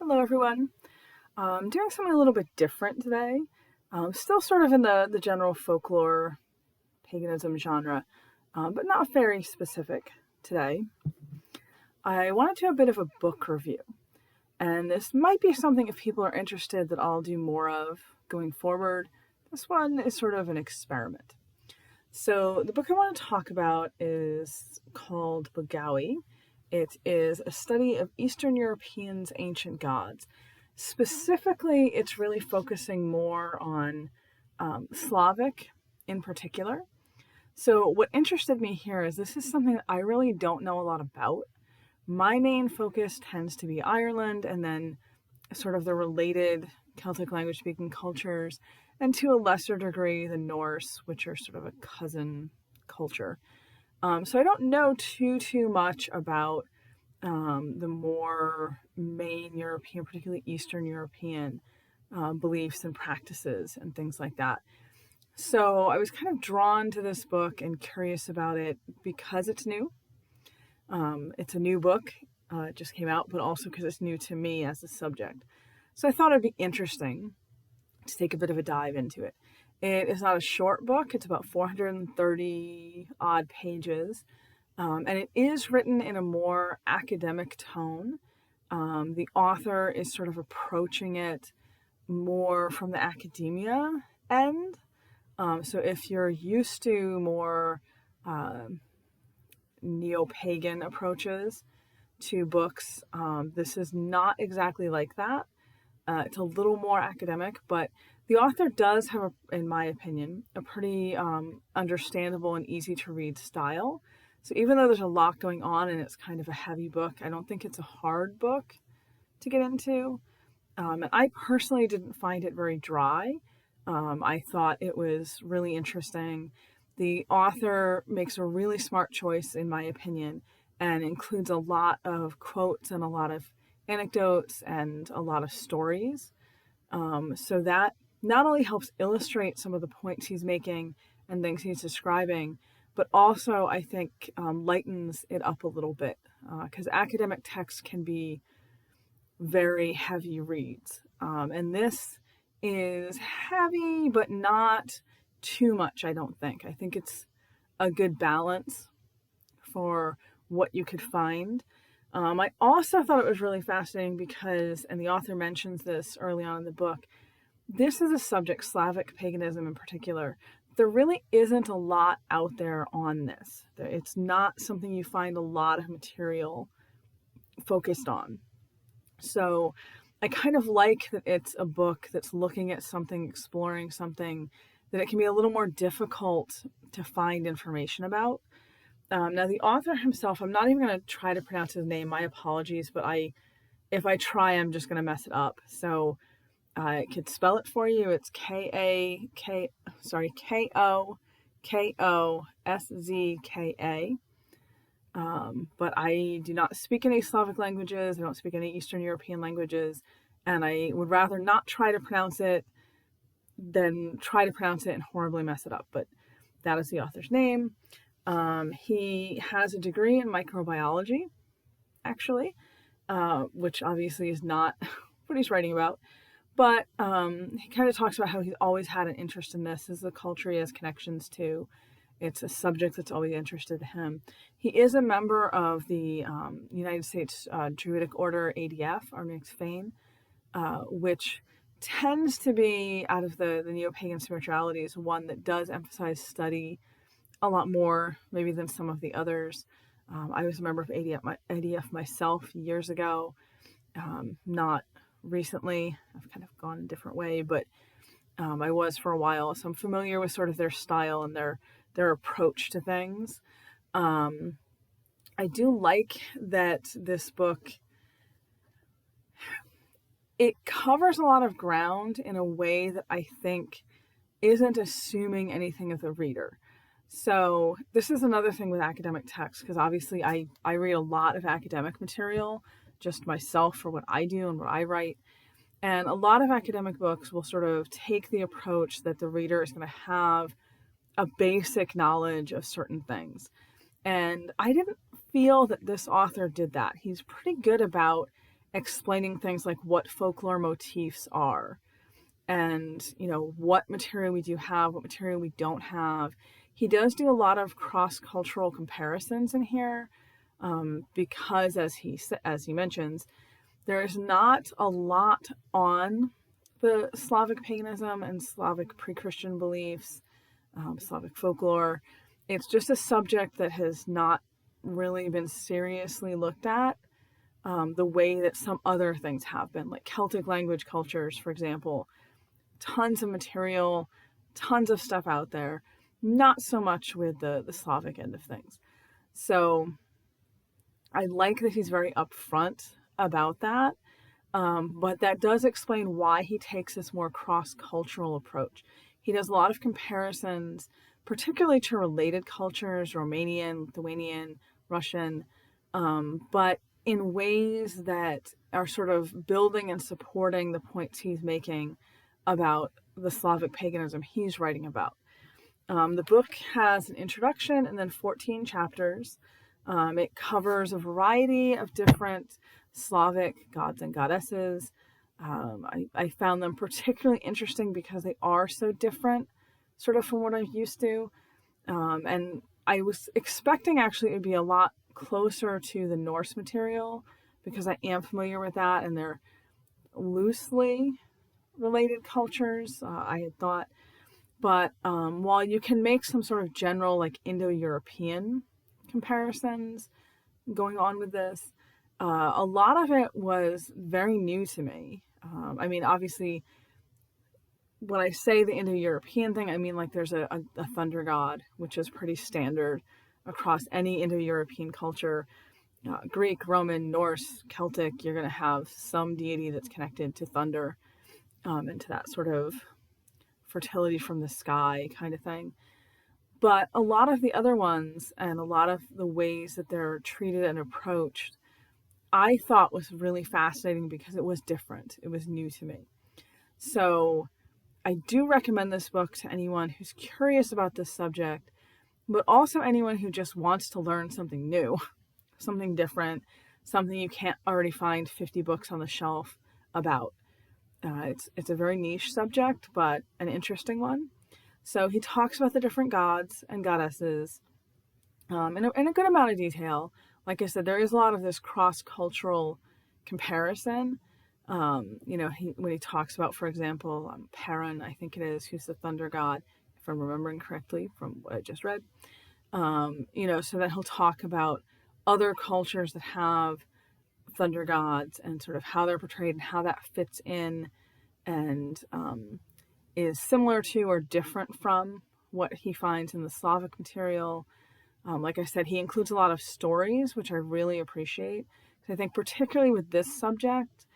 Hello everyone. I'm doing something a little bit different today. Still sort of in the general folklore paganism genre, but not very specific today. I want to do a bit of a book review. And this might be something, if people are interested, that I'll do more of going forward. This one is sort of an experiment. So the book I want to talk about is called Bogowie. It is a study of Eastern Europeans' ancient gods. Specifically, it's really focusing more on Slavic in particular. So what interested me here is this is something that I really don't know a lot about. My main focus tends to be Ireland and then sort of the related Celtic language speaking cultures, and to a lesser degree the Norse, which are sort of a cousin culture. So I don't know too much about the more main European, particularly Eastern European beliefs and practices and things like that. So I was kind of drawn to this book and curious about it because it's new. It's a new book, it just came out, but also because it's new to me as a subject. So I thought it'd be interesting to take a bit of a dive into it. It is not a short book, it's about 430 odd pages, and it is written in a more academic tone. The author is sort of approaching it more from the academia end. So if you're used to more neo-pagan approaches to books, this is not exactly like that. It's a little more academic, but the author does have, in my opinion, a pretty understandable and easy to read style. So even though there's a lot going on and it's kind of a heavy book, I don't think it's a hard book to get into. And I personally didn't find it very dry. I thought it was really interesting. The author makes a really smart choice, in my opinion, and includes a lot of quotes and a lot of anecdotes and a lot of stories. So that not only helps illustrate some of the points he's making and things he's describing, but also I think lightens it up a little bit, because academic texts can be very heavy reads. And this is heavy, but not too much, I don't think. I think it's a good balance for what you could find. I also thought it was really fascinating because, and the author mentions this early on in the book, this is a subject, Slavic paganism in particular. There really isn't a lot out there on this. It's not something you find a lot of material focused on. So I kind of like that it's a book that's looking at something, exploring something that it can be a little more difficult to find information about. Now the author himself, I'm not even going to try to pronounce his name. My apologies, but if I try, I'm just going to mess it up. So I could spell it for you. It's Kokoszka. But I do not speak any Slavic languages. I don't speak any Eastern European languages, and I would rather not try to pronounce it than try to pronounce it and horribly mess it up. But that is the author's name. He has a degree in microbiology, actually, which obviously is not what he's writing about. But he kind of talks about how he's always had an interest in this. This is a culture he has connections to. It's a subject that's always interested him. He is a member of the United States Druidic Order, ADF, Armenian Fane, which tends to be, out of the neo-pagan spiritualities, one that does emphasize study a lot more maybe than some of the others. I was a member of ADF myself years ago, not recently. I've kind of gone a different way, but I was for a while, so I'm familiar with sort of their style and their approach to things. I do like that this book, it covers a lot of ground in a way that I think isn't assuming anything of the reader. So this is another thing with academic texts, because obviously I read a lot of academic material just myself for what I do and what I write. And a lot of academic books will sort of take the approach that the reader is going to have a basic knowledge of certain things. And I didn't feel that this author did that. He's pretty good about explaining things like what folklore motifs are, and what material we do have, what material we don't have. He does do a lot of cross-cultural comparisons in here, because as he mentions, there is not a lot on the Slavic paganism and Slavic pre-Christian beliefs, Slavic folklore. It's just a subject that has not really been seriously looked at, the way that some other things have been, like Celtic language cultures, for example. Tons of material, tons of stuff out there, not so much with the Slavic end of things. So I like that he's very upfront about that, but that does explain why he takes this more cross-cultural approach. He does a lot of comparisons, particularly to related cultures, Romanian, Lithuanian, Russian, but in ways that are sort of building and supporting the points he's making about the Slavic paganism he's writing about. The book has an introduction and then 14 chapters. It covers a variety of different Slavic gods and goddesses. I found them particularly interesting because they are so different, sort of from what I'm used to. And I was expecting actually it would be a lot closer to the Norse material, because I am familiar with that, and they're loosely related cultures, I had thought. But while you can make some sort of general like Indo-European comparisons going on with this, a lot of it was very new to me. I mean, obviously, when I say the Indo-European thing, I mean like there's a thunder god, which is pretty standard across any Indo-European culture. Greek, Roman, Norse, Celtic, you're going to have some deity that's connected to thunder, and to that sort of fertility from the sky kind of thing. But a lot of the other ones and a lot of the ways that they're treated and approached, I thought was really fascinating because it was different. It was new to me. So I do recommend this book to anyone who's curious about this subject, but also anyone who just wants to learn something new, something different, something you can't already find 50 books on the shelf about. It's a very niche subject, but an interesting one. So he talks about the different gods and goddesses, in a good amount of detail. Like I said, there is a lot of this cross-cultural comparison. When he talks about, for example, Perun, I think it is, who's the thunder god, if I'm remembering correctly from what I just read. So then he'll talk about other cultures that have thunder gods and sort of how they're portrayed and how that fits in and is similar to or different from what he finds in the Slavic material. Like I said, he includes a lot of stories, which I really appreciate. I think particularly with this subject,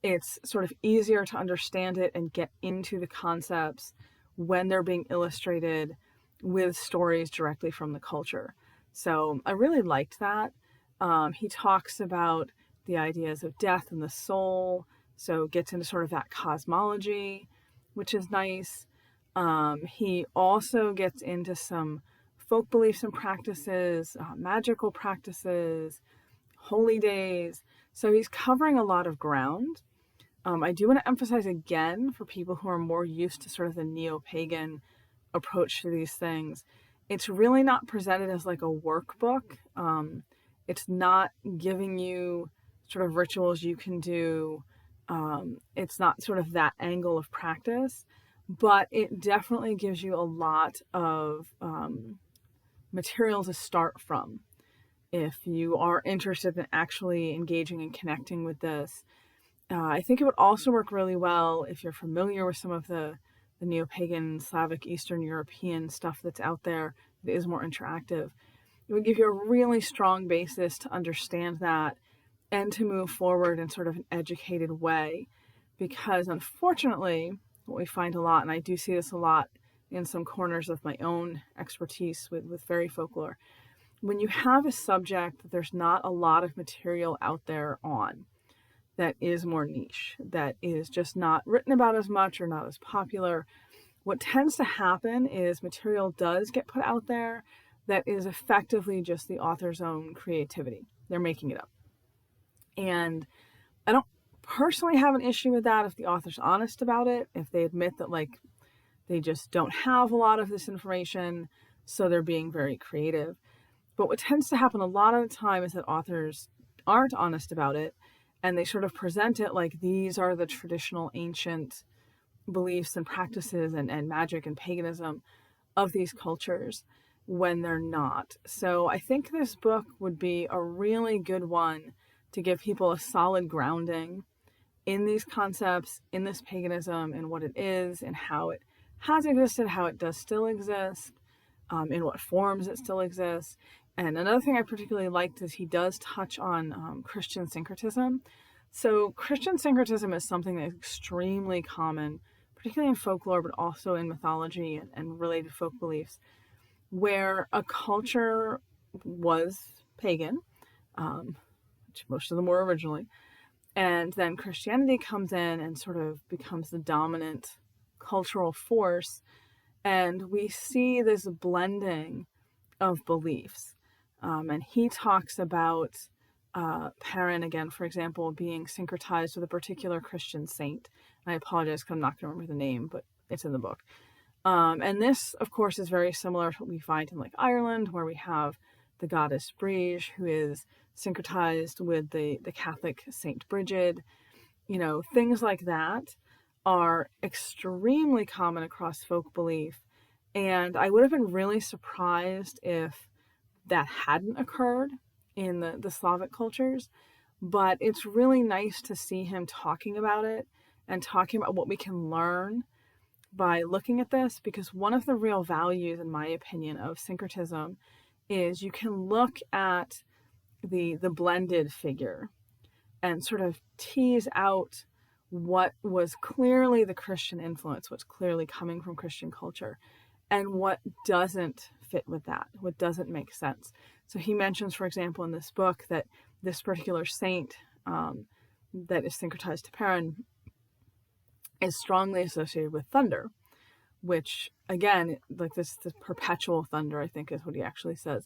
it's sort of easier to understand it and get into the concepts when they're being illustrated with stories directly from the culture. So I really liked that. He talks about the ideas of death and the soul, so gets into sort of that cosmology, which is nice. He also gets into some folk beliefs and practices, magical practices, holy days. So he's covering a lot of ground. I do want to emphasize again, for people who are more used to sort of the neo-pagan approach to these things, it's really not presented as like a workbook. It's not giving you sort of rituals you can do. It's not sort of that angle of practice, but it definitely gives you a lot of material to start from if you are interested in actually engaging and connecting with this. I think it would also work really well if you're familiar with some of the neo-pagan, Slavic, Eastern European stuff that's out there that is more interactive. It would give you a really strong basis to understand that and to move forward in sort of an educated way. Because unfortunately, what we find a lot, and I do see this a lot in some corners of my own expertise with fairy folklore, when you have a subject that there's not a lot of material out there on, that is more niche, that is just not written about as much or not as popular, what tends to happen is material does get put out there that is effectively just the author's own creativity. They're making it up. And I don't personally have an issue with that if the author's honest about it, if they admit that like they just don't have a lot of this information, so they're being very creative. But what tends to happen a lot of the time is that authors aren't honest about it, and they sort of present it like these are the traditional ancient beliefs and practices and magic and paganism of these cultures when they're not. So I think this book would be a really good one to give people a solid grounding in these concepts, in this paganism, and what it is, and how it has existed, how it does still exist, in what forms it still exists. And another thing I particularly liked is he does touch on Christian syncretism. So Christian syncretism is something that's extremely common, particularly in folklore, but also in mythology and related folk beliefs, where a culture was pagan, which most of them were originally, and then Christianity comes in and sort of becomes the dominant cultural force, and we see this blending of beliefs. And he talks about Perrin, again, for example, being syncretized with a particular Christian saint. And I apologize because I'm not going to remember the name, but it's in the book. And this, of course, is very similar to what we find in like Ireland, where we have the goddess Brige, who is syncretized with the Catholic Saint Bridget. You know, things like that are extremely common across folk belief. And I would have been really surprised if that hadn't occurred in the Slavic cultures. But it's really nice to see him talking about it and talking about what we can learn by looking at this, because one of the real values, in my opinion, of syncretism is you can look at the blended figure and sort of tease out what was clearly the Christian influence, what's clearly coming from Christian culture, and what doesn't fit with that, what doesn't make sense. So he mentions, for example, in this book that this particular saint that is syncretized to Perrin is strongly associated with thunder, which, again, like this perpetual thunder, I think is what he actually says.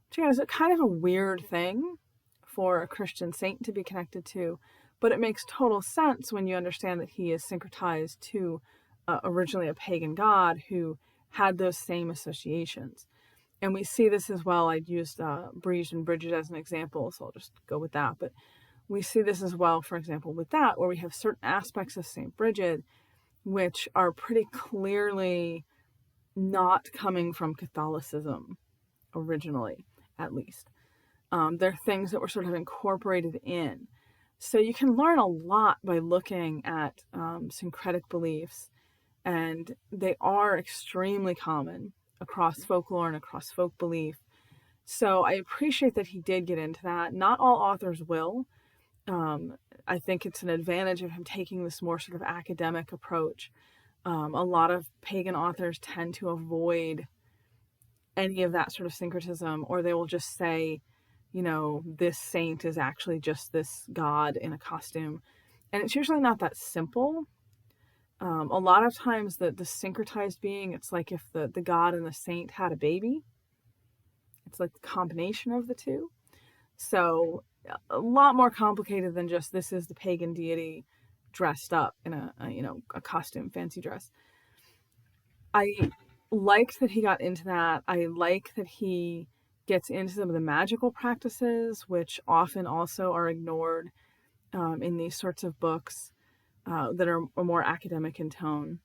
Which, again, is a kind of a weird thing for a Christian saint to be connected to, but it makes total sense when you understand that he is syncretized to originally a pagan god who had those same associations. And we see this as well. I'd used Brige and Bridget as an example, so I'll just go with that. But we see this as well, for example, with that, where we have certain aspects of St. Bridget which are pretty clearly not coming from Catholicism originally, at least. They're things that were sort of incorporated in. So you can learn a lot by looking at syncretic beliefs, and they are extremely common across folklore and across folk belief. So I appreciate that he did get into that. Not all authors will. I think it's an advantage of him taking this more sort of academic approach. A lot of pagan authors tend to avoid any of that sort of syncretism, or they will just say, you know, this saint is actually just this god in a costume. And it's usually not that simple. A lot of times the syncretized being, it's like if the god and the saint had a baby. It's like the combination of the two. So a lot more complicated than just this is the pagan deity dressed up in a costume, fancy dress. I liked that he got into that. I like that he gets into some of the magical practices, which often also are ignored in these sorts of books that are more academic in tone.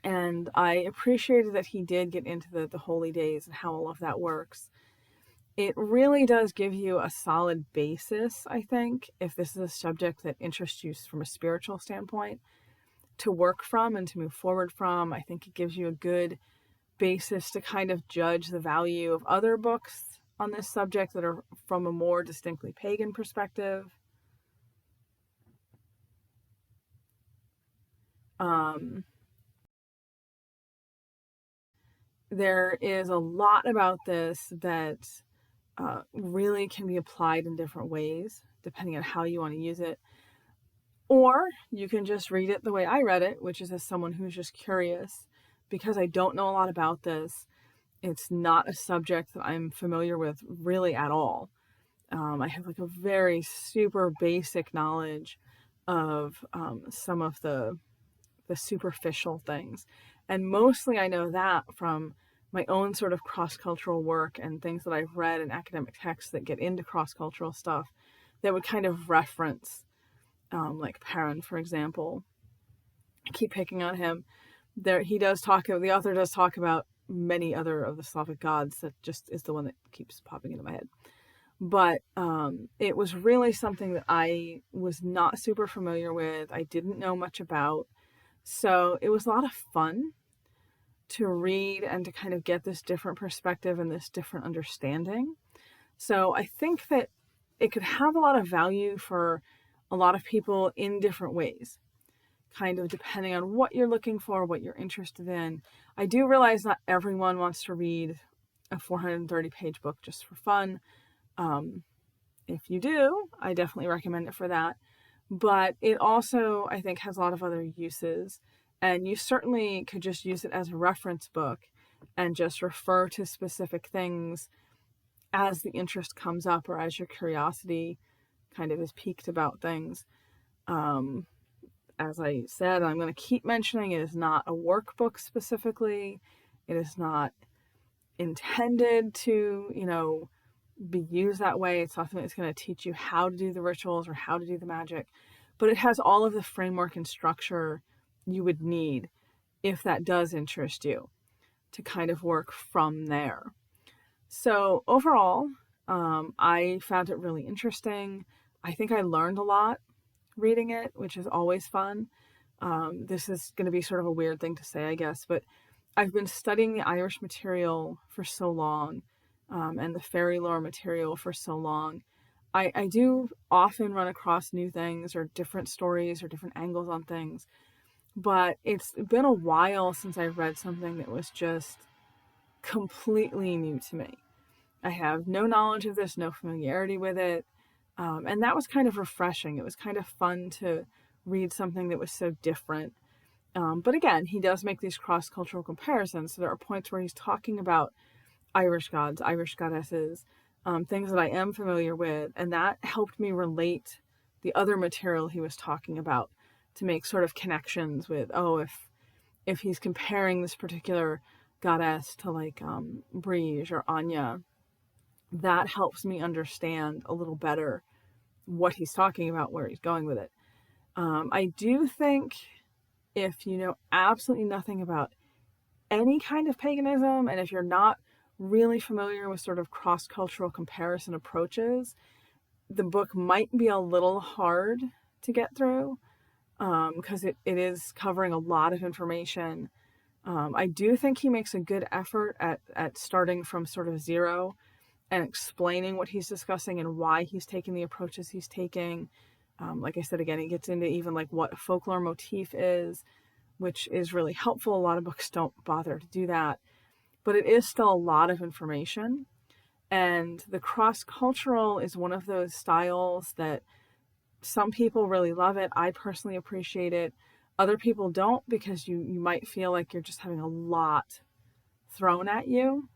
And I appreciated that he did get into the holy days and how all of that works. It really does give you a solid basis, I think, if this is a subject that interests you from a spiritual standpoint, to work from and to move forward from. I think it gives you a good basis to kind of judge the value of other books on this subject that are from a more distinctly pagan perspective. There is a lot about this that really can be applied in different ways, depending on how you want to use it. Or you can just read it the way I read it, which is as someone who's just curious. Because I don't know a lot about this, it's not a subject that I'm familiar with really at all. I have like a very super basic knowledge of some of the superficial things. And mostly I know that from my own sort of cross-cultural work and things that I've read in academic texts that get into cross-cultural stuff that would kind of reference, like Perrin, for example. I keep picking on him. The author does talk about many other of the Slavic gods. That just is the one that keeps popping into my head. But it was really something that I was not super familiar with. I didn't know much about. So it was a lot of fun to read and to kind of get this different perspective and this different understanding. So I think that it could have a lot of value for a lot of people in different ways, kind of depending on what you're looking for, what you're interested in. I do realize not everyone wants to read a 430-page book just for fun. If you do, I definitely recommend it for that. But it also, I think, has a lot of other uses. And you certainly could just use it as a reference book and just refer to specific things as the interest comes up or as your curiosity kind of is piqued about things. As I said, I'm going to keep mentioning it is not a workbook specifically. It is not intended to, be used that way. It's not something that's going to teach you how to do the rituals or how to do the magic, but it has all of the framework and structure you would need if that does interest you to kind of work from there. So overall, I found it really interesting. I think I learned a lot reading it, which is always fun. This is going to be sort of a weird thing to say, I guess, but I've been studying the Irish material for so long, and the fairy lore material for so long. I do often run across new things or different stories or different angles on things, but it's been a while since I've read something that was just completely new to me. I have no knowledge of this, no familiarity with it, and that was kind of refreshing. It was kind of fun to read something that was so different. But again, he does make these cross-cultural comparisons, so there are points where he's talking about Irish gods, Irish goddesses, things that I am familiar with, and that helped me relate the other material he was talking about to make sort of connections with, if he's comparing this particular goddess to like Briege or Anya, that helps me understand a little better what he's talking about, where he's going with it. I do think if you know absolutely nothing about any kind of paganism, and if you're not really familiar with sort of cross-cultural comparison approaches, the book might be a little hard to get through, because it is covering a lot of information. I do think he makes a good effort at starting from sort of zero and explaining what he's discussing and why he's taking the approaches he's taking. Like I said, again, he gets into even like what a folklore motif is, which is really helpful. A lot of books don't bother to do that, but it is still a lot of information. And the cross-cultural is one of those styles that some people really love it. I personally appreciate it. Other people don't, because you might feel like you're just having a lot thrown at you.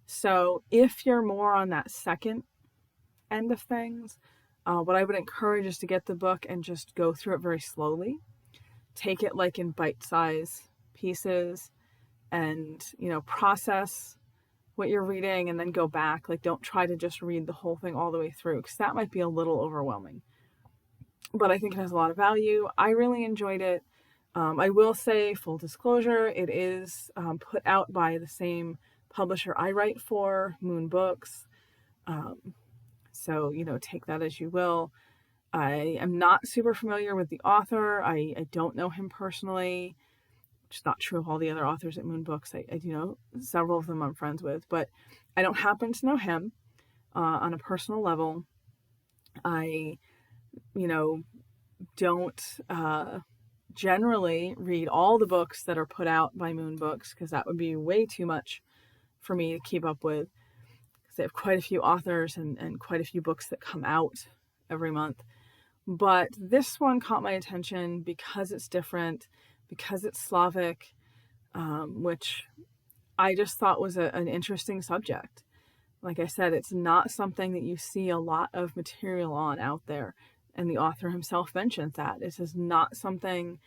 So if you're more on that second end of things, what I would encourage is to get the book and just go through it very slowly. Take it like in bite-sized pieces and, process what you're reading and then go back. Like, don't try to just read the whole thing all the way through, because that might be a little overwhelming. But I think it has a lot of value. I really enjoyed it. I will say, full disclosure, it is put out by the same publisher I write for, Moon Books. So, take that as you will. I am not super familiar with the author. I don't know him personally, which is not true of all the other authors at Moon Books. I do know several of them I'm friends with, but I don't happen to know him on a personal level. I, don't generally read all the books that are put out by Moon Books, because that would be way too much for me to keep up with, because they have quite a few authors and quite a few books that come out every month. But this one caught my attention because it's different, because it's Slavic, which I just thought was an interesting subject. like I said, it's not something that you see a lot of material on out there. And the author himself mentions that. This is not something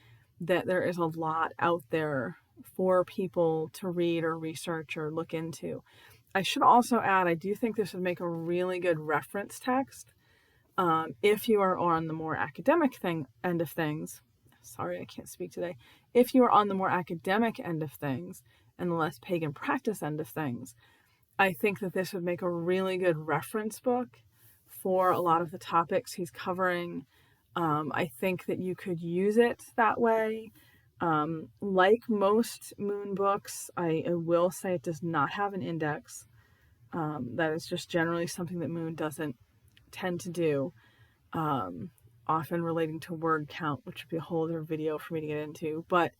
that there is a lot out there for people to read or research or look into. I should also add, I do think this would make a really good reference text if you are on the more academic end of things. Sorry, I can't speak today. If you are on the more academic end of things and the less pagan practice end of things, I think that this would make a really good reference book for a lot of the topics he's covering. I think that you could use it that way. Like most Moon books, I will say it does not have an index. That is just generally something that Moon doesn't tend to do, often relating to word count, which would be a whole other video for me to get into. But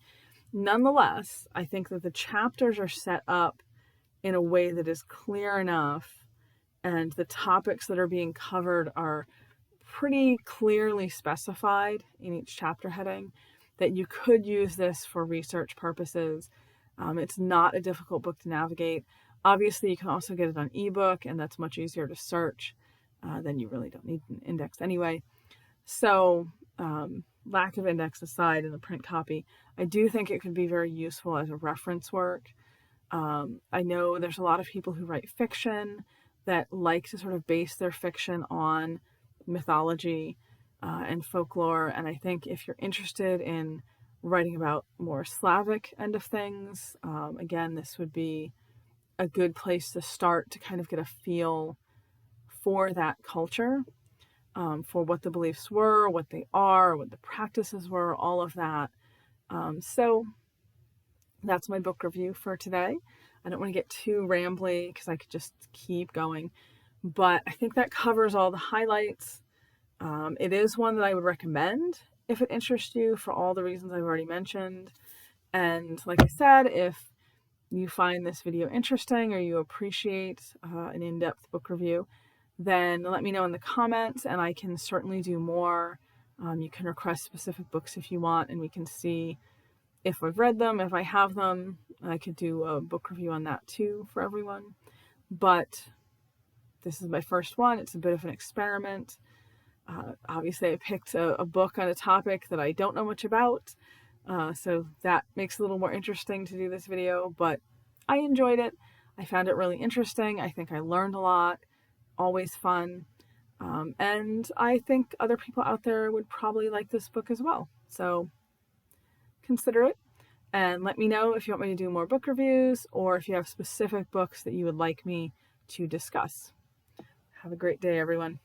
nonetheless, I think that the chapters are set up in a way that is clear enough, and the topics that are being covered are pretty clearly specified in each chapter heading, that you could use this for research purposes. It's not a difficult book to navigate. Obviously, you can also get it on ebook, and that's much easier to search. Then you really don't need an index anyway. So, lack of index aside in the print copy, I do think it could be very useful as a reference work. I know there's a lot of people who write fiction that like to sort of base their fiction on mythology and folklore. And I think if you're interested in writing about more Slavic end of things, again, this would be a good place to start to kind of get a feel for that culture, for what the beliefs were, what they are, what the practices were, all of that. So that's my book review for today. I don't want to get too rambly because I could just keep going, but I think that covers all the highlights. It is one that I would recommend if it interests you for all the reasons I've already mentioned. And like I said, if you find this video interesting or you appreciate an in-depth book review, then let me know in the comments and I can certainly do more. You can request specific books if you want, and we can see if I've read them, if I have them. I could do a book review on that too for everyone. But this is my first one. It's a bit of an experiment. Obviously, I picked a book on a topic that I don't know much about, so that makes it a little more interesting to do this video, but I enjoyed it. I found it really interesting. I think I learned a lot. Always fun. And I think other people out there would probably like this book as well. So consider it and let me know if you want me to do more book reviews or if you have specific books that you would like me to discuss. Have a great day, everyone.